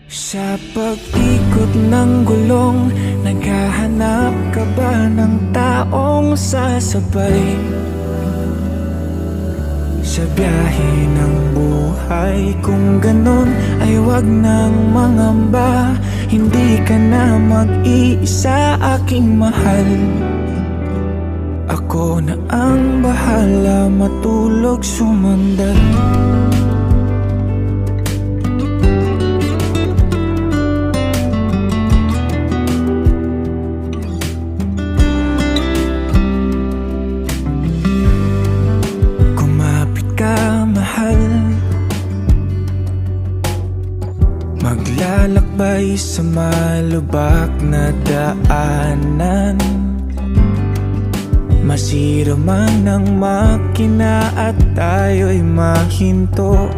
Sa pag-ikot ng gulong, naghahanap ka ba ng taong sasabay? Sa biyahe ng buhay, kung ganon ay wag nang mangamba. Hindi ka na mag-iisa, aking mahal. Ako na ang bahala, matulog, sumandag. Maglalakbay sa malubak na daanan, masira man ang makina at tayo'y mahinto.